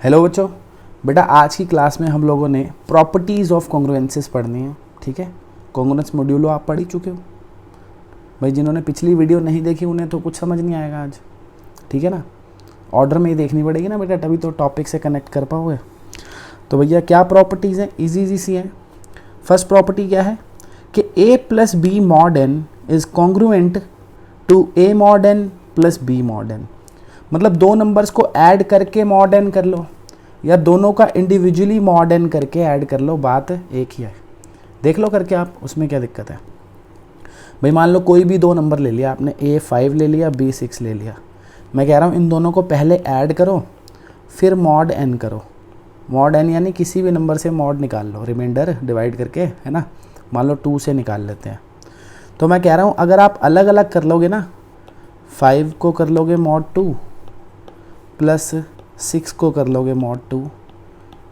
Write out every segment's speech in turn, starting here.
Hello बच्चों, बेटा आज की क्लास में हम लोगों ने प्रॉपर्टीज़ ऑफ कॉन्ग्रुएंसेस पढ़नी है। ठीक है, कॉन्ग्रुएंस मॉड्यूलो आप पढ़ ही चुके हो भाई। जिन्होंने पिछली वीडियो नहीं देखी उन्हें तो कुछ समझ नहीं आएगा आज। ठीक है ना, ऑर्डर में ही देखनी पड़ेगी ना बेटा, तभी तो टॉपिक से कनेक्ट कर पाओगे। तो भैया क्या प्रॉपर्टीज़ हैं, इजी सी हैं। फर्स्ट प्रॉपर्टी क्या है कि a plus B mod n is congruent to a mod n plus b mod n। मतलब दो नंबर्स को ऐड करके मॉड n कर लो या दोनों का इंडिविजुअली मॉड n करके ऐड कर लो, बात एक ही है। देख लो करके आप, उसमें क्या दिक्कत है भाई। मान लो कोई भी दो नंबर ले लिया आपने, a5 ले लिया, b6 ले लिया। मैं कह रहा हूँ इन दोनों को पहले ऐड करो फिर मॉड n करो। मॉड n यानी किसी भी नंबर से मॉड निकाल लो, रिमाइंडर डिवाइड करके, है ना। मान लो 2 से निकाल लेते हैं। तो मैं कह रहा हूँ अगर आप अलग अलग कर लोगे ना, 5 को कर लोगे मॉड 2 प्लस 6 को कर लोगे मॉड 2,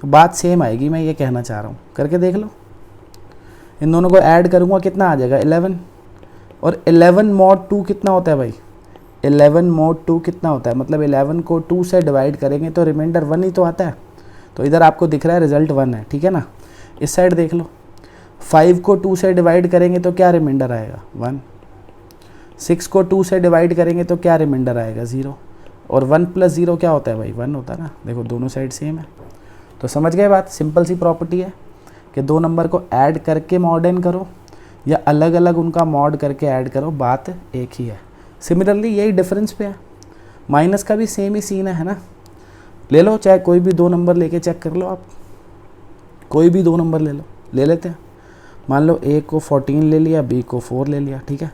तो बात सेम आएगी। मैं ये कहना चाह रहा हूँ, करके देख लो। इन दोनों को ऐड करूँगा कितना आ जाएगा 11, और 11 मॉड 2 कितना होता है भाई, 11 मॉड 2 कितना होता है, मतलब 11 को 2 से डिवाइड करेंगे तो रिमाइंडर 1 ही तो आता है। तो इधर आपको दिख रहा है रिजल्ट 1 है। ठीक है ना, इस साइड देख लो, 5 को 2 से डिवाइड करेंगे तो क्या रिमाइंडर आएगा 1, 6 को 2 से डिवाइड करेंगे तो क्या रिमाइंडर आएगा 0, और 1 प्लस 0 क्या होता है भाई 1 होता है ना। देखो दोनों साइड सेम है। तो समझ गए बात, सिंपल सी प्रॉपर्टी है कि दो नंबर को ऐड करके मॉड n करो या अलग अलग उनका मॉड करके ऐड करो, बात एक ही है। सिमिलरली यही डिफरेंस पे है, माइनस का भी सेम ही सीन है ना। ले लो, चाहे कोई भी दो नंबर लेके चेक कर लो आप, कोई भी दो नंबर ले लो, ले लेते हैं। मान लो a को 14 ले लिया, b को 4 ले लिया। ठीक है,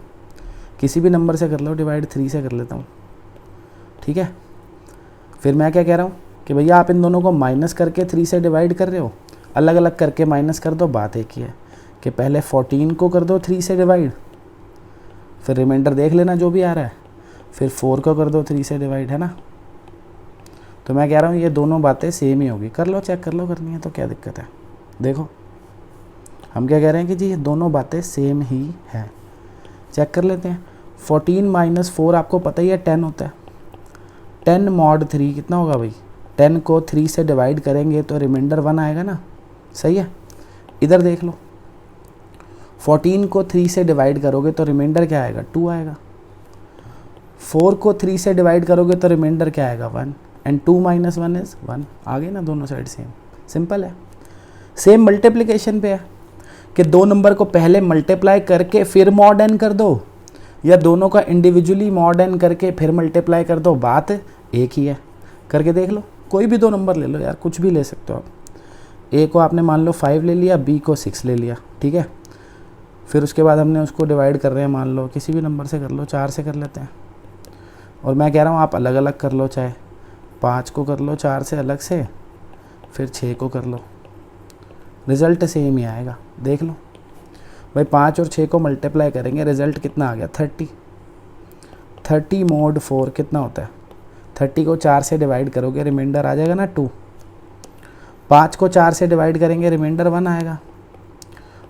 किसी भी नंबर से कर लो डिवाइड, 3 से कर लेता हूँ। ठीक है, फिर मैं क्या कह रहा हूँ कि भैया आप इन दोनों को माइनस करके 3 से डिवाइड कर रहे हो, अलग अलग करके माइनस कर दो, बात एक ही है कि पहले 14 को कर दो 3 से डिवाइड, फिर रिमाइंडर देख लेना जो भी आ रहा है, फिर 4 को कर दो 3 से डिवाइड, है ना। तो मैं कह रहा हूँ ये दोनों बातें सेम ही होगी। कर लो, चेक कर लो, करनी है तो क्या दिक्कत है। देखो हम क्या कह रहे हैं कि जी ये दोनों बातें सेम ही हैं। चेक कर लेते हैं। 14 माइनस 4 आपको पता ही है 10 होता है। 10 मॉड 3 कितना होगा भाई, 10 को 3 से डिवाइड करेंगे तो रिमाइंडर 1 आएगा ना, सही है। इधर देख लो, 14 को 3 से डिवाइड करोगे तो रिमाइंडर क्या आएगा 2 आएगा। 4 को 3 से डिवाइड करोगे तो रिमाइंडर क्या आएगा 1, एंड 2 माइनस 1 इज़ 1। आ गए ना, दोनों साइड सेम, सिंपल है। सेम मल्टीप्लिकेशन पे है कि दो नंबर को पहले मल्टीप्लाई करके फिर मॉड n कर दो, या दोनों का इंडिविजुअली मॉड n करके फिर मल्टीप्लाई कर दो, बात एक ही है। करके देख लो, कोई भी दो नंबर ले लो यार, कुछ भी ले सकते हो आप। a को आपने मान लो 5 ले लिया, b को 6 ले लिया। ठीक है, फिर उसके बाद हमने उसको डिवाइड कर रहे हैं, मान लो किसी भी नंबर से कर लो, 4 से कर लेते हैं। और मैं कह रहा हूँ आप अलग अलग कर लो, चाहे 5 को कर लो 4 से अलग से, फिर 6 को कर लो, रिज़ल्ट सेम ही आएगा। देख लो भाई, 5 और 6 को मल्टीप्लाई करेंगे, रिज़ल्ट कितना आ गया 30। 30 मॉड 4 कितना होता है, 30 को 4 से डिवाइड करोगे रिमाइंडर आ जाएगा ना 2। 5 को 4 से डिवाइड करेंगे रिमाइंडर 1 आएगा,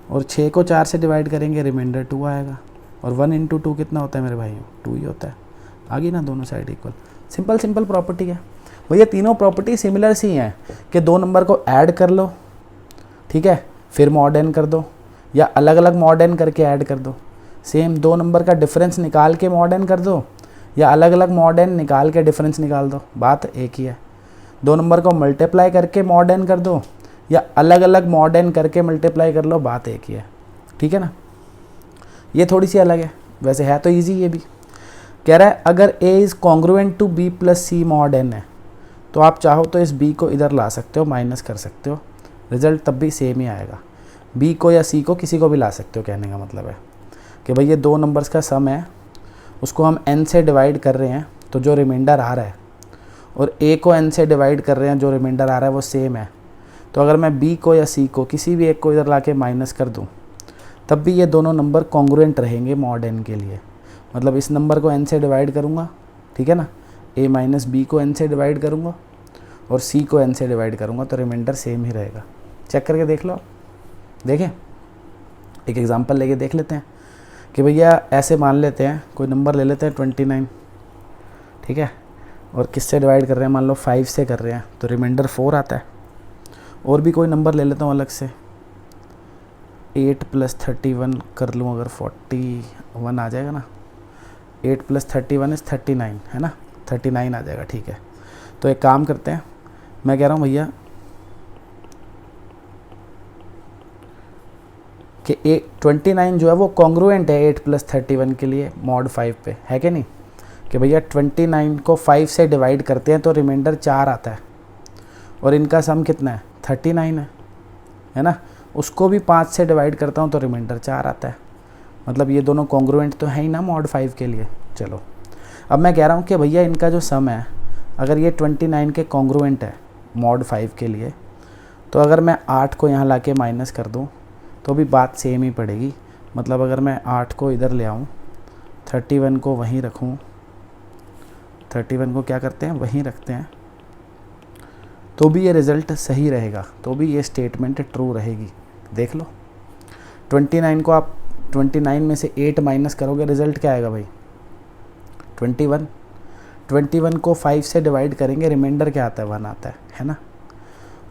और 6 को 4 से डिवाइड करेंगे रिमाइंडर 2 आएगा। और 1 इंटू 2 कितना होता है मेरे भाई, 2 ही होता है। आगे ना दोनों साइड इक्वल, सिंपल प्रॉपर्टी है भैया। तीनों प्रॉपर्टी सिमिलर सी हैं कि दो नंबर को ऐड कर लो, ठीक है, फिर मॉड n कर दो, या अलग अलग मॉड n करके ऐड कर दो। सेम दो नंबर का डिफरेंस निकाल के मॉड n कर दो, या अलग अलग मॉड n निकाल के डिफरेंस निकाल दो, बात एक ही है। दो नंबर को मल्टीप्लाई करके मॉड n कर दो, या अलग अलग मॉड n करके मल्टीप्लाई कर लो, बात एक ही है। ठीक है ना, ये थोड़ी सी अलग है, वैसे है तो ईजी। ये भी कह रहा है अगर a is congruent to b plus c mod n है, तो आप चाहो तो इस b को इधर ला सकते हो, माइनस कर सकते हो, रिज़ल्ट तब भी सेम ही आएगा। b को या c को किसी को भी ला सकते हो, कहने का मतलब है कि भाई ये दो नंबर्स का सम है, उसको हम n से डिवाइड कर रहे हैं तो जो रिमाइंडर आ रहा है, और a को n से डिवाइड कर रहे हैं, जो रिमाइंडर आ रहा है वो सेम है। तो अगर मैं b को या c को किसी भी एक को इधर ला के माइनस कर दूँ, तब भी ये दोनों नंबर कॉन्ग्रुएंट रहेंगे मॉड n के लिए। मतलब इस नंबर को n से डिवाइड करूँगा, ठीक है ना, a माइनस b को n से डिवाइड करूँगा और c को n से डिवाइड करूँगा, तो रिमाइंडर सेम ही रहेगा। चेक करके देख लो। देखें, एक एग्जांपल लेके देख लेते हैं कि भैया ऐसे मान लेते हैं, कोई नंबर ले लेते हैं 29। ठीक है, और किससे डिवाइड कर रहे हैं, मान लो 5 से कर रहे हैं तो रिमाइंडर 4 आता है। और भी कोई नंबर ले लेता हूँ अलग से, 8 + 31 कर लूँ अगर 41 आ जाएगा ना, 8 + 31 = 39 है ना, 39 आ जाएगा। ठीक है, तो एक काम करते हैं, मैं कह रहा हूँ भैया कि 29 जो है वो कॉन्ग्रुएंट है 8 + 31 के लिए मॉड 5 पे, है कि नहीं, कि भैया 29 को 5 से डिवाइड करते हैं तो रिमाइंडर 4 आता है, और इनका सम कितना है 39 है ना, उसको भी 5 से डिवाइड करता हूँ तो रिमाइंडर 4 आता है, मतलब ये दोनों कॉन्ग्रुएंट तो है ही ना मॉड 5 के लिए। चलो अब मैं कह रहा हूँ कि भैया इनका जो सम है, अगर ये 29 के कॉन्ग्रुएंट है मॉड 5 के लिए, तो अगर मैं 8 को यहाँ ला के माइनस कर दूँ तो भी बात सेम ही पड़ेगी। मतलब अगर मैं 8 को इधर ले आऊँ, 31 को वहीं रखूँ, 31 को क्या करते हैं वहीं रखते हैं, तो भी ये रिज़ल्ट सही रहेगा, तो भी ये स्टेटमेंट ट्रू रहेगी। देख लो 29 को आप 29 में से 8 माइनस करोगे, रिज़ल्ट क्या आएगा भाई 21। 21 को 5 से डिवाइड करेंगे, रिमाइंडर क्या आता है 1 आता है ना,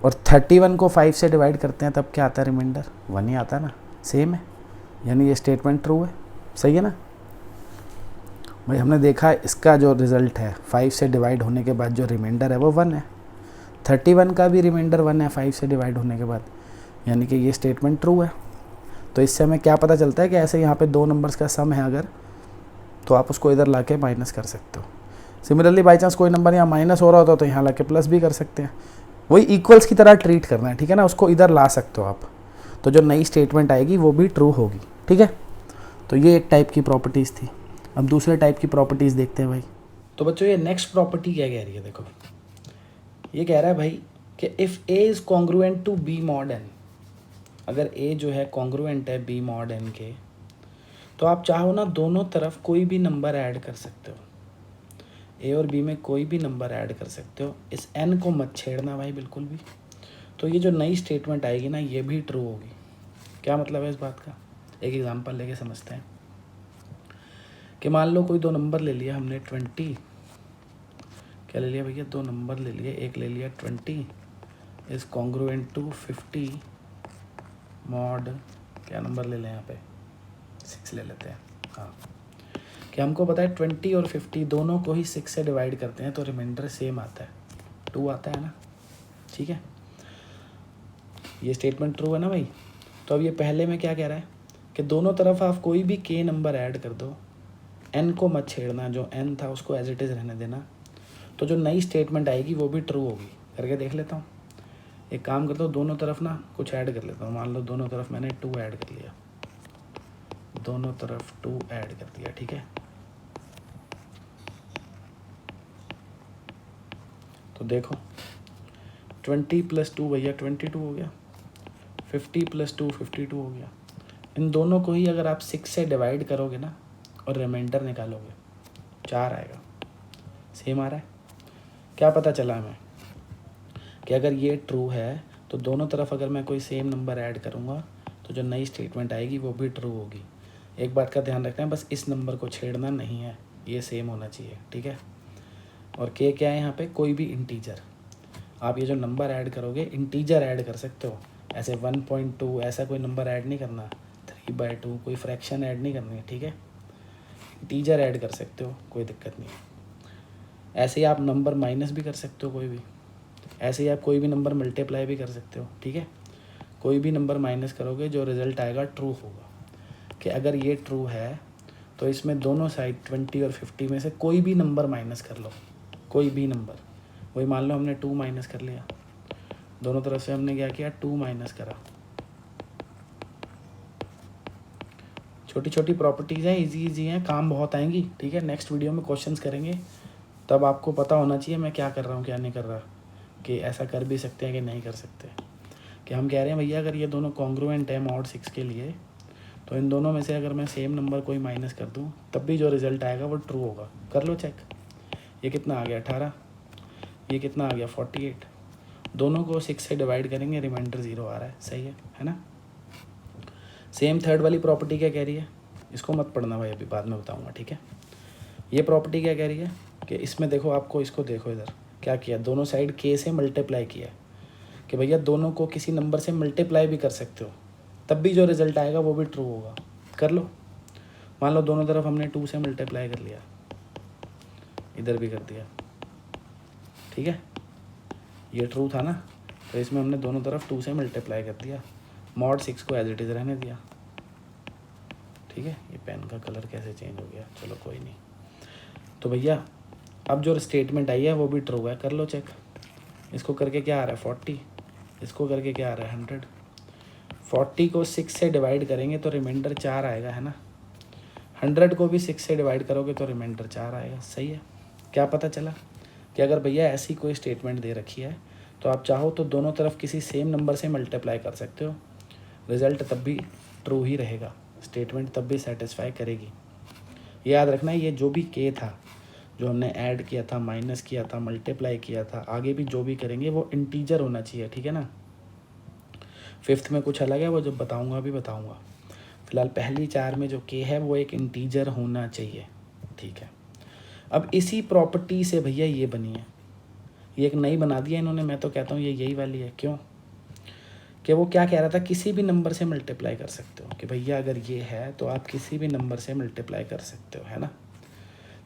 और 31 को 5 से डिवाइड करते हैं तब क्या आता है रिमाइंडर 1 ही आता है ना, सेम है, यानी ये स्टेटमेंट ट्रू है। सही है ना भाई, हमने देखा इसका जो रिज़ल्ट है 5 से डिवाइड होने के बाद जो रिमाइंडर है वो 1 है, 31 का भी रिमाइंडर 1 है 5 से डिवाइड होने के बाद, यानी कि ये स्टेटमेंट ट्रू है। तो इससे हमें क्या पता चलता है कि ऐसे यहाँ पे 2 नंबर्स का सम है अगर, तो आप उसको इधर ला के माइनस कर सकते हो। सिमिलरली बाई चांस कोई नंबर यहाँ माइनस हो रहा होता तो यहाँ ला के प्लस भी कर सकते हैं, वही इक्वल्स की तरह ट्रीट करना है, ठीक है ना, उसको इधर ला सकते हो आप, तो जो नई स्टेटमेंट आएगी वो भी ट्रू होगी। ठीक है, तो ये एक टाइप की प्रॉपर्टीज़ थी। अब दूसरे टाइप की प्रॉपर्टीज़ देखते हैं भाई। तो बच्चों ये नेक्स्ट प्रॉपर्टी क्या कह रही है, देखो ये कह रहा है भाई कि if A is congruent to B mod N, अगर ए जो है कॉन्ग्रुएंट है बी मॉड एन के, तो आप चाहो ना दोनों तरफ कोई भी नंबर ऐड कर सकते हो, ए और बी में कोई भी नंबर ऐड कर सकते हो, इस एन को मत छेड़ना भाई बिल्कुल भी। तो ये जो नई स्टेटमेंट आएगी ना ये भी ट्रू होगी। क्या मतलब है इस बात का, एक एग्जांपल लेके समझते हैं कि मान लो कोई 2 नंबर ले लिया हमने 20, क्या ले लिया भैया 2 नंबर ले लिए, एक ले लिया 20 इज़ कॉन्ग्रुएंट टू 50 मॉड, क्या नंबर ले लें यहाँ पे 6 ले लेते हैं, हाँ, कि हमको पता है 20 और 50 दोनों को ही 6 से डिवाइड करते हैं तो रिमाइंडर सेम आता है 2 आता है ना। ठीक है, ये स्टेटमेंट ट्रू है ना भाई। तो अब ये पहले में क्या कह रहा है कि दोनों तरफ आप कोई भी k नंबर ऐड कर दो, n को मत छेड़ना, जो n था उसको एज इट इज़ रहने देना, तो जो नई स्टेटमेंट आएगी वो भी ट्रू होगी। करके देख लेता हूँ, एक काम करता हूँ दोनों तरफ ना कुछ ऐड कर लेता हूँ, मान लो दोनों तरफ मैंने 2 ऐड कर लिया, दोनों तरफ 2 ऐड कर दिया। ठीक है, तो देखो 20 + 2 भैया 22 हो गया, 50 + 2 52 हो गया। इन दोनों को ही अगर आप 6 से डिवाइड करोगे ना और रिमाइंडर निकालोगे 4 आएगा, सेम आ रहा है। क्या पता चला हमें कि अगर ये ट्रू है तो दोनों तरफ अगर मैं कोई सेम नंबर ऐड करूँगा तो जो नई स्टेटमेंट आएगी वो भी ट्रू होगी। एक बात का ध्यान रखना है, बस इस नंबर को छेड़ना नहीं है, ये सेम होना चाहिए। ठीक है, और के क्या है यहाँ पे, कोई भी इंटीजर, आप ये जो नंबर ऐड करोगे इंटीजर ऐड कर सकते हो, ऐसे 1.2 ऐसा कोई नंबर ऐड नहीं करना, 3/2 कोई फ्रैक्शन ऐड नहीं करनी है। ठीक है, इंटीजर ऐड कर सकते हो, कोई दिक्कत नहीं है। ऐसे ही आप नंबर माइनस भी कर सकते हो कोई भी, ऐसे ही आप कोई भी नंबर मल्टीप्लाई भी कर सकते हो। ठीक है, कोई भी नंबर माइनस करोगे जो रिज़ल्ट आएगा ट्रू होगा। कि अगर ये ट्रू है तो इसमें दोनों साइड 20 और 50 में से कोई भी नंबर माइनस कर लो, कोई भी नंबर, वही मान लो हमने 2 माइनस कर लिया, दोनों तरफ से हमने क्या किया 2 माइनस करा। छोटी छोटी प्रॉपर्टीज़ हैं, इजी हैं, काम बहुत आएंगी। ठीक है, नेक्स्ट वीडियो में क्वेश्चंस करेंगे, तब आपको पता होना चाहिए मैं क्या कर रहा हूँ क्या नहीं कर रहा, कि ऐसा कर भी सकते हैं कि नहीं कर सकते। कि हम कह रहे हैं भैया अगर ये दोनों कॉन्ग्रुएंट है मॉड 6 के लिए, तो इन दोनों में से अगर मैं सेम नंबर कोई माइनस कर दूँ तब भी जो रिज़ल्ट आएगा वो ट्रू होगा। कर लो चेक, ये कितना आ गया 18, ये कितना आ गया 48, दोनों को 6 से डिवाइड करेंगे रिमाइंडर 0 आ रहा है। सही है ना। सेम थर्ड वाली प्रॉपर्टी क्या कह रही है, इसको मत पढ़ना भाई, अभी बाद में बताऊँगा। ठीक है, ये प्रॉपर्टी क्या कह रही है कि इसमें देखो, आपको इसको देखो इधर क्या किया, दोनों साइड k से मल्टीप्लाई किया कि भैया दोनों को किसी नंबर से मल्टीप्लाई भी कर सकते हो, तब भी जो रिज़ल्ट आएगा वो भी ट्रू होगा। कर लो, मान लो दोनों तरफ हमने 2 से मल्टीप्लाई कर लिया, इधर भी कर दिया, ठीक है, ये ट्रू था ना, तो इसमें हमने दोनों तरफ 2 से मल्टीप्लाई कर दिया, मॉड 6 को एज इट इज़ रहने दिया, ठीक है। ये पेन का कलर कैसे चेंज हो गया, चलो कोई नहीं। तो भैया अब जो स्टेटमेंट आई है वो भी ट्रू है, कर लो चेक। इसको करके क्या आ रहा है 40, इसको करके क्या आ रहा है 100। 40 को 6 से डिवाइड करेंगे तो रिमाइंडर 4 आएगा, है ना। 100 को भी 6 से डिवाइड करोगे तो रिमाइंडर 4 आएगा। सही है। क्या पता चला कि अगर भैया ऐसी कोई स्टेटमेंट दे रखी है तो आप चाहो तो दोनों तरफ किसी सेम नंबर से मल्टीप्लाई कर सकते हो, रिज़ल्ट तब भी ट्रू ही रहेगा, स्टेटमेंट तब भी सेटिस्फाई करेगी। याद रखना, ये जो भी के था, जो हमने ऐड किया था, माइनस किया था, मल्टीप्लाई किया था, आगे भी जो भी करेंगे वो इंटीजर होना चाहिए, ठीक है ना। 5th में कुछ अलग है, वो जब बताऊंगा भी बताऊंगा। फिलहाल पहली 4 में जो के है वो एक इंटीजर होना चाहिए, ठीक है। अब इसी प्रॉपर्टी से भैया ये बनी है, ये एक नई बना दिया इन्होंने, मैं तो कहता हूँ ये यही वाली है। क्यों? कि वो क्या कह रहा था, किसी भी नंबर से मल्टीप्लाई कर सकते हो, कि भैया अगर ये है तो आप किसी भी नंबर से मल्टीप्लाई कर सकते हो, है ना।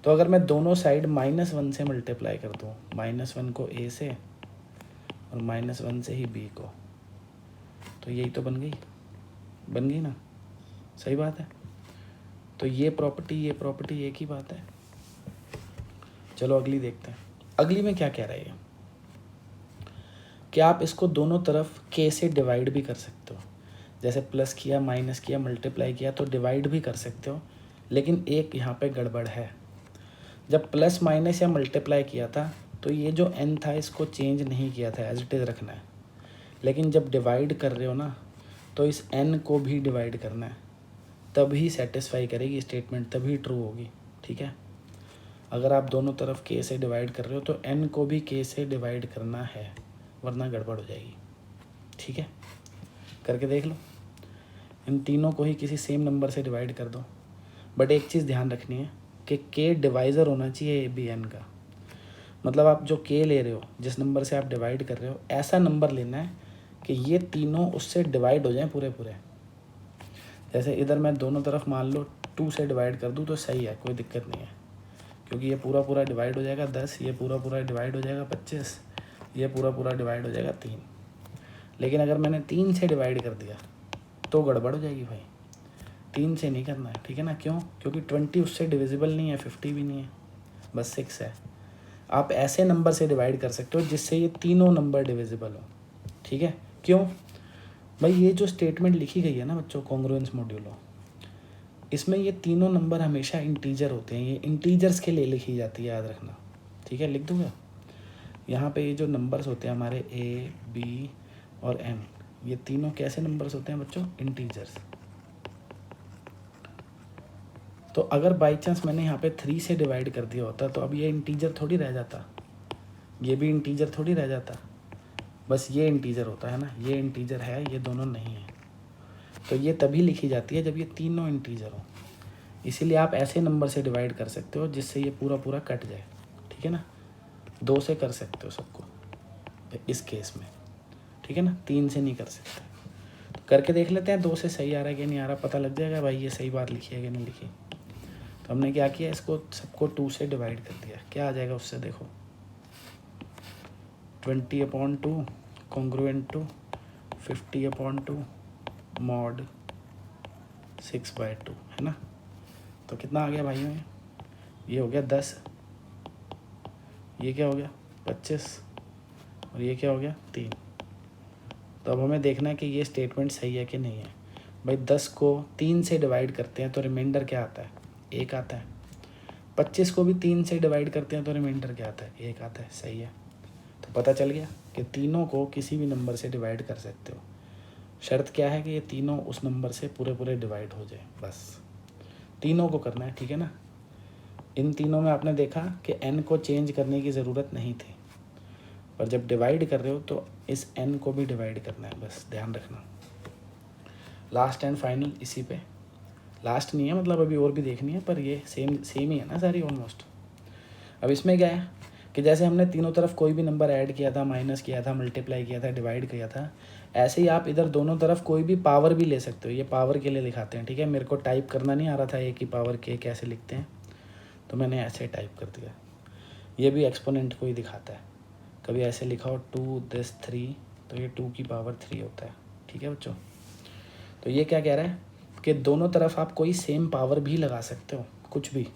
तो अगर मैं दोनों साइड -1 से मल्टीप्लाई कर दूँ, -1 को ए से और -1 से ही बी को, तो यही तो बन गई ना, सही बात है। तो ये प्रॉपर्टी एक ही बात है। चलो अगली देखते हैं। अगली में क्या कह रहा है कि आप इसको दोनों तरफ के से डिवाइड भी कर सकते हो, जैसे प्लस किया, माइनस किया, मल्टीप्लाई किया तो डिवाइड भी कर सकते हो। लेकिन एक यहाँ पे गड़बड़ है, जब प्लस माइनस या मल्टीप्लाई किया था तो ये जो n था इसको चेंज नहीं किया था, एज इट इज़ रखना है। लेकिन जब डिवाइड कर रहे हो ना तो इस n को भी डिवाइड करना है, तभी सेटिस्फाई करेगी स्टेटमेंट, तभी ट्रू होगी, ठीक है। अगर आप दोनों तरफ k से डिवाइड कर रहे हो तो n को भी k से डिवाइड करना है, वरना गड़बड़ हो जाएगी, ठीक है। करके देख लो, इन तीनों को ही किसी सेम नंबर से डिवाइड कर दो। बट एक चीज़ ध्यान रखनी है कि k डिवाइज़र होना चाहिए ए बी n का, मतलब आप जो k ले रहे हो, जिस नंबर से आप डिवाइड कर रहे हो, ऐसा नंबर लेना है कि ये तीनों उससे डिवाइड हो जाएं पूरे पूरे। जैसे इधर मैं दोनों तरफ मान लो 2 से डिवाइड कर दूँ तो सही है, कोई दिक्कत नहीं है, क्योंकि ये पूरा पूरा डिवाइड हो जाएगा 10, ये पूरा पूरा डिवाइड हो जाएगा 25, ये पूरा पूरा डिवाइड हो जाएगा 3। लेकिन अगर मैंने 3 से डिवाइड कर दिया तो गड़बड़ हो जाएगी भाई, 3 से नहीं करना है, ठीक है ना। क्यों? क्योंकि 20 उससे डिविजिबल नहीं है, 50 भी नहीं है, बस 6 है। आप ऐसे नंबर से डिवाइड कर सकते हो जिससे ये तीनों नंबर डिविजिबल हो, ठीक है। क्यों भाई? ये जो स्टेटमेंट लिखी गई है ना बच्चों, कॉन्ग्रुएंस मॉड्यूलो, इसमें ये तीनों नंबर हमेशा इंटीजर होते हैं, ये इंटीजर्स के लिए लिखी जाती है, याद रखना, ठीक है। लिख दूँगा यहाँ पे, ये जो नंबर्स होते हैं हमारे ए बी और एन, ये तीनों कैसे नंबर्स होते हैं बच्चों? इंटीजर्स। तो अगर बाई चांस मैंने यहाँ पे 3 से डिवाइड कर दिया होता तो अब ये इंटीजर थोड़ी रह जाता, ये भी इंटीजर थोड़ी रह जाता, बस ये इंटीजर होता है ना, ये इंटीजर है, ये दोनों नहीं है। तो ये तभी लिखी जाती है जब ये तीनों इंटीजर हो। इसीलिए आप ऐसे नंबर से डिवाइड कर सकते हो जिससे ये पूरा पूरा कट जाए, ठीक है ना। 2 से कर सकते हो सबको इस केस में, ठीक है ना, 3 से नहीं कर सकते। तो करके देख लेते हैं 2 से सही आ रहा है कि नहीं आ रहा, पता लग जाएगा भाई ये सही बात लिखी है कि नहीं लिखी। तो हमने क्या किया, इसको सबको 2 से डिवाइड कर दिया, क्या आ जाएगा उससे देखो, 20/2 कॉन्ग्रुएंट टू 50/2 मॉड 6/2, है ना। तो कितना आ गया भाइयों? ये हो गया 10, ये क्या हो गया 25, और ये क्या हो गया 3। तो अब हमें देखना है कि ये स्टेटमेंट सही है कि नहीं है। भाई 10 को 3 से डिवाइड करते हैं तो रिमाइंडर क्या आता है? 1 आता है। 25 को भी 3 से डिवाइड करते हैं तो रिमाइंडर क्या आता है? 1 आता है। सही है। तो पता चल गया कि तीनों को किसी भी नंबर से डिवाइड कर सकते हो। शर्त क्या है कि ये तीनों उस नंबर से पूरे पूरे डिवाइड हो जाए, बस तीनों को करना है, ठीक है ना। इन तीनों में आपने देखा कि n को चेंज करने की ज़रूरत नहीं थी, पर जब डिवाइड कर रहे हो तो इस n को भी डिवाइड करना है, बस ध्यान रखना। लास्ट एंड फाइनल इसी पे, लास्ट नहीं है मतलब अभी और भी देखनी है, पर ये सेम ही है ना सारी ऑलमोस्ट। अब इसमें क्या है कि जैसे हमने तीनों तरफ कोई भी नंबर ऐड किया था, माइनस किया था, मल्टीप्लाई किया था, डिवाइड किया था, ऐसे ही आप इधर दोनों तरफ कोई भी पावर भी ले सकते हो। ये पावर के लिए दिखाते हैं, ठीक है। मेरे को टाइप करना नहीं आ रहा था ए की पावर के कैसे लिखते हैं, तो मैंने ऐसे टाइप कर दिया। ये भी एक्सपोनेंट को ही दिखाता है। कभी ऐसे लिखा हो 2 this 3, तो ये 2 की पावर 3 होता है, ठीक है बच्चों। तो ये क्या कह रहा है कि दोनों तरफ आप कोई सेम पावर भी लगा सकते हो, कुछ भी।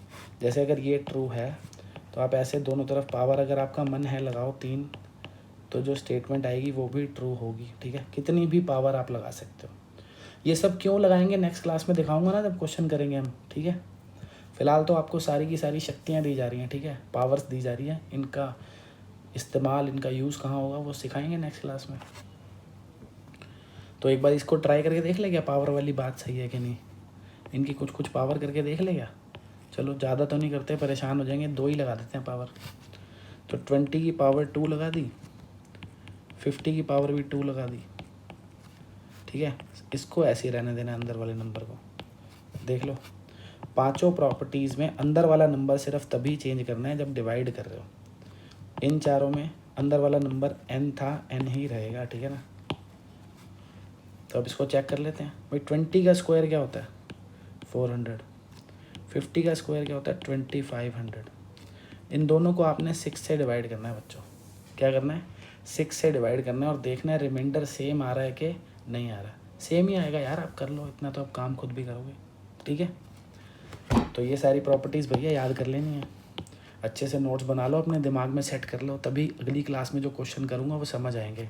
जैसे अगर ये ट्रू है तो आप ऐसे दोनों तरफ पावर, अगर आपका मन है लगाओ 3, तो जो स्टेटमेंट आएगी वो भी ट्रू होगी, ठीक है। कितनी भी पावर आप लगा सकते हो। ये सब क्यों लगाएंगे नेक्स्ट क्लास में दिखाऊंगा ना, जब क्वेश्चन करेंगे हम, ठीक है। फिलहाल तो आपको सारी की सारी शक्तियाँ दी जा रही हैं, ठीक है, पावर्स दी जा रही है। इनका इस्तेमाल, इनका यूज़ कहाँ होगा वो सिखाएंगे नेक्स्ट क्लास में। तो एक बार इसको ट्राई करके देख ले क्या पावर वाली बात सही है कि नहीं। इनकी कुछ कुछ पावर करके देख ले क्या। चलो ज़्यादा तो नहीं करते, परेशान हो जाएंगे, 2 ही लगा देते हैं पावर। तो 20 की पावर 2 लगा दी, 50 की पावर भी 2 लगा दी, ठीक है। इसको ऐसे ही रहने देना अंदर वाले नंबर को। देख लो, पांचों प्रॉपर्टीज़ में अंदर वाला नंबर सिर्फ तभी चेंज करना है जब डिवाइड कर रहे हो। इन चारों में अंदर वाला नंबर n था, n ही रहेगा, ठीक है ना। तो अब इसको चेक कर लेते हैं भाई। 20 का स्क्वायर क्या होता है 400, 50 का स्क्वायर क्या होता है 2500। इन दोनों को आपने 6 से डिवाइड करना है बच्चों। क्या करना है, 6 से डिवाइड करना है और देखना है रिमाइंडर सेम आ रहा है कि नहीं आ रहा। सेम ही आएगा यार, आप कर लो इतना, तो आप काम खुद भी करोगे, ठीक है। तो ये सारी प्रॉपर्टीज़ भैया याद कर लेनी है, अच्छे से नोट्स बना लो, अपने दिमाग में सेट कर लो, तभी अगली क्लास में जो क्वेश्चन करूँगा वो समझ आएंगे।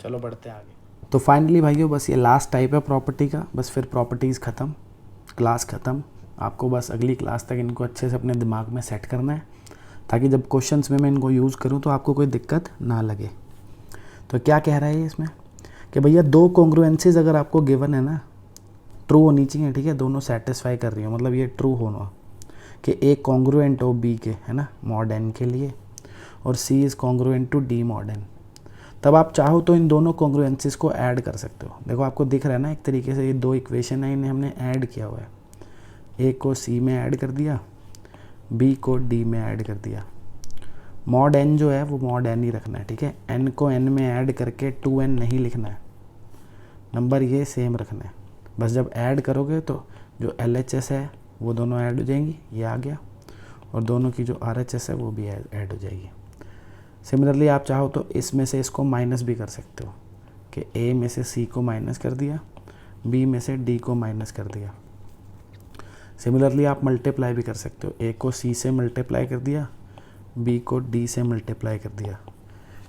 चलो बढ़ते हैं आगे। तो फाइनली भाइयों बस ये लास्ट टाइप है प्रॉपर्टी का, बस फिर प्रॉपर्टीज़ ख़त्म, क्लास ख़त्म। आपको बस अगली क्लास तक इनको अच्छे से अपने दिमाग में सेट करना है, ताकि जब क्वेश्चंस में मैं इनको यूज़ करूँ तो आपको कोई दिक्कत ना लगे। तो क्या कह रहा है इसमें कि भैया 2 कॉन्ग्रुएंसीज अगर आपको गिवन है ना, ट्रू होनी चाहिए, ठीक है। दोनों सेटिस्फाई कर रही हो, मतलब ये ट्रू होना कि ए कॉन्ग्रुएंट हो बी के, है ना, मॉड एन के लिए, और c is congruent to d mod n. तब आप चाहो तो इन दोनों कॉन्ग्रुएंसीज को ऐड कर सकते हो। देखो आपको दिख रहा है ना, एक तरीके से ये 2 इक्वेशन है, इन्हें हमने ऐड किया हुआ है। ए को सी में ऐड कर दिया, बी को डी में ऐड कर दिया। मॉड एन जो है वो मॉड एन ही रखना है, ठीक है। एन को एन में ऐड करके 2n नहीं लिखना है, नंबर ये सेम रखना है। बस जब ऐड करोगे तो जो LHS है वो दोनों ऐड हो जाएंगी, ये आ गया, और दोनों की जो RHS है वो भी ऐड हो जाएगी। सिमिलरली आप चाहो तो इसमें से इसको माइनस भी कर सकते हो कि A में से C को माइनस कर दिया, B में से D को माइनस कर दिया। सिमिलरली आप मल्टीप्लाई भी कर सकते हो, A को C से मल्टीप्लाई कर दिया, B को D से मल्टीप्लाई कर दिया।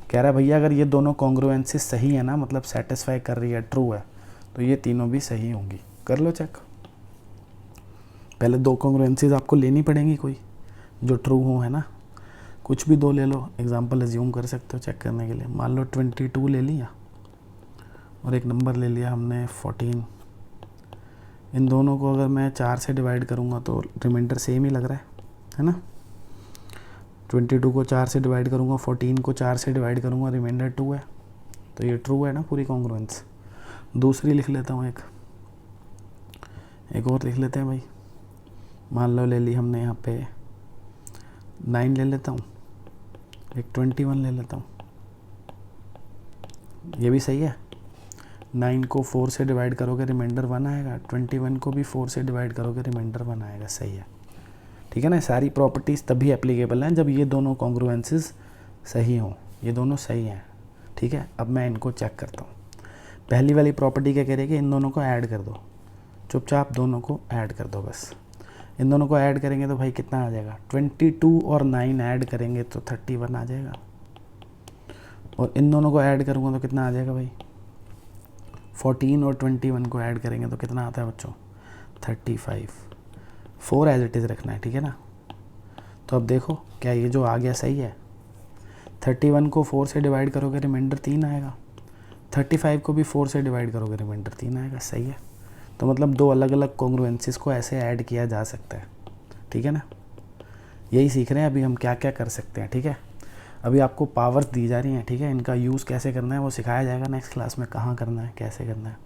कह रहा है भैया अगर ये दोनों कॉन्ग्रुएंसीज सही है ना, मतलब सेटिस्फाई कर रही है, ट्रू है, तो ये तीनों भी सही होंगी। कर लो चेक। पहले 2 कॉन्ग्रुएंसीज आपको लेनी पड़ेंगी कोई जो ट्रू हो, है ना। कुछ भी 2 ले लो, एग्जांपल अज्यूम कर सकते हो चेक करने के लिए। मान लो 22 ले लिया और एक नंबर ले लिया हमने 14। इन दोनों को अगर मैं 4 से डिवाइड करूँगा तो रिमाइंडर सेम ही लग रहा है ना। 22 को 4 से डिवाइड करूँगा, 14 को 4 से डिवाइड करूँगा, रिमाइंडर 2 है, तो ये ट्रू है ना पूरी कॉन्ग्रुएंस। दूसरी लिख लेता हूँ, एक और लिख लेते हैं भाई। मान लो ले ली हमने यहाँ पे 9 ले लेता हूँ, एक 21 ले लेता हूँ, ये भी सही है। 9 को 4 से डिवाइड करोगे रिमाइंडर 1 आएगा, 21 को भी 4 से डिवाइड करोगे रिमाइंडर 1 आएगा, सही है, ठीक है ना। सारी प्रॉपर्टीज़ तभी एप्लीकेबल हैं जब ये दोनों कॉन्ग्रुएंसीज सही हों, ये दोनों सही हैं, ठीक है। अब मैं इनको चेक करता हूँ। पहली वाली प्रॉपर्टी क्या कह रही है कि इन दोनों को ऐड कर दो, चुपचाप दोनों को ऐड कर दो बस। इन दोनों को ऐड करेंगे तो भाई कितना आ जाएगा, 22 और 9 ऐड करेंगे तो 31 आ जाएगा, और इन दोनों को ऐड करूँगा तो कितना आ जाएगा भाई, 14 और 21 को ऐड करेंगे तो कितना आता है बच्चों, 35। 4 एज इट इज़ रखना है, ठीक है ना। तो अब देखो क्या ये जो आ गया सही है। 31 को 4 से डिवाइड करोगे रिमाइंडर 3 आएगा, 35 को भी 4 से डिवाइड करोगे रिमाइंडर 3 आएगा, सही है। तो मतलब 2 अलग अलग कॉन्ग्रुएंसीज को ऐसे ऐड किया जा सकता है, ठीक है ना। यही सीख रहे हैं अभी हम क्या क्या कर सकते हैं, ठीक है। अभी आपको पावर्स दी जा रही हैं, ठीक है। इनका यूज़ कैसे करना है वो सिखाया जाएगा नेक्स्ट क्लास में, कहाँ करना है, कैसे करना है।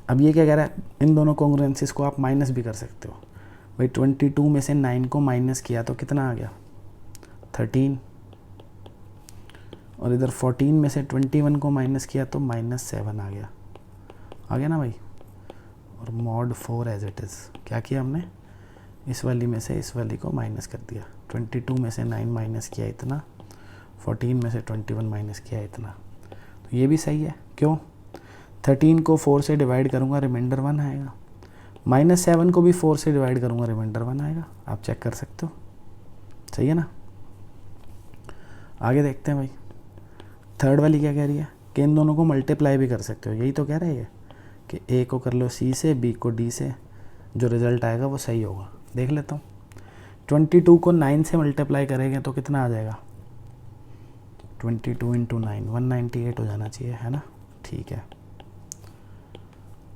अब ये क्या कह रहा है, इन दोनों कॉन्ग्रुएंसीज को आप माइनस भी कर सकते हो। भाई 22 में से 9 को माइनस किया तो कितना आ गया 13, और इधर 14 में से 21 को माइनस किया तो -7 आ गया ना भाई। और mod 4 एज इट इज़ क्या किया हमने, इस वाली में से इस वाली को माइनस कर दिया। 22 में से 9 माइनस किया इतना, 14 में से 21 माइनस किया इतना, तो ये भी सही है। क्यों, 13 को 4 से डिवाइड करूँगा रिमाइंडर 1 आएगा, -7 को भी 4 से डिवाइड करूँगा रिमाइंडर 1 आएगा। आप चेक कर सकते हो, सही है ना। आगे देखते हैं भाई, थर्ड वाली क्या कह रही है कि इन दोनों को मल्टीप्लाई भी कर सकते हो। यही तो कह रही है कि ए को कर लो सी से, बी को डी से, जो रिज़ल्ट आएगा वो सही होगा। देख लेता हूँ, 22 को 9 से मल्टीप्लाई करेंगे तो कितना आ जाएगा, 22 × 9 198 हो जाना चाहिए, है ना, ठीक है।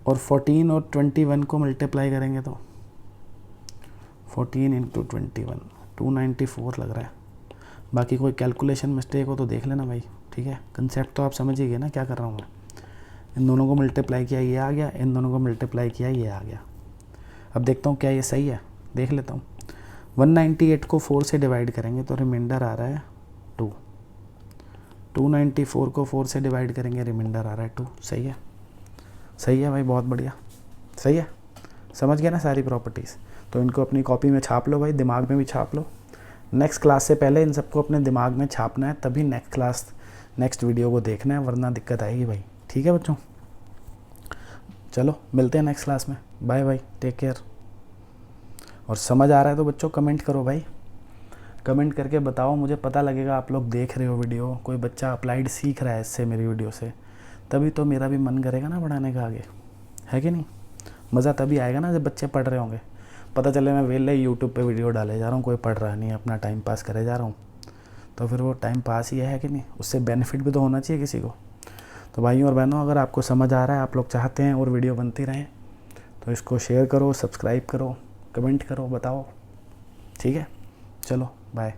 और 14 और 21 को मल्टीप्लाई करेंगे तो 14 × 21 294 लग रहा है। बाकी कोई कैलकुलेशन मिस्टेक हो तो देख लेना भाई, ठीक है। कंसेप्ट तो आप समझ ही गए ना क्या कर रहा हूँ मैं। इन दोनों को मल्टीप्लाई किया ये आ गया, इन दोनों को मल्टीप्लाई किया ये आ गया। अब देखता हूँ क्या ये सही है, देख लेता हूँ। 198 को 4 से डिवाइड करेंगे तो रिमाइंडर आ रहा है 2, 294 को 4 से डिवाइड करेंगे रिमाइंडर आ रहा है 2। सही है, सही है भाई, बहुत बढ़िया, सही है। समझ गया ना सारी प्रॉपर्टीज़। तो इनको अपनी कॉपी में छाप लो भाई, दिमाग में भी छाप लो। नेक्स्ट क्लास से पहले इन सबको अपने दिमाग में छापना है, तभी नेक्स्ट वीडियो को देखना है, वरना दिक्कत आएगी भाई। ठीक है बच्चों, चलो मिलते हैं नेक्स्ट क्लास में। Bye bye, take care. और समझ आ रहा है तो बच्चों कमेंट करो भाई, कमेंट करके बताओ, मुझे पता लगेगा आप लोग देख रहे हो वीडियो, कोई बच्चा अप्लाइड सीख रहा है इससे, मेरी वीडियो से, तभी तो मेरा भी मन करेगा ना पढ़ाने का आगे, है कि नहीं। मज़ा तभी आएगा ना जब बच्चे पढ़ रहे होंगे। पता चले मैं वेले यूट्यूब पे वीडियो डाले जा रहा हूँ, कोई पढ़ रहा नहीं, अपना टाइम पास करे जा रहा हूँ, तो फिर वो टाइम पास ही है कि नहीं, उससे बेनिफिट भी तो होना चाहिए किसी को। तो भाइयों और बहनों, अगर आपको समझ आ रहा है, आप लोग चाहते हैं और वीडियो बनती रहें, तो इसको शेयर करो, सब्सक्राइब करो, कमेंट करो, बताओ। ठीक है, चलो बाय।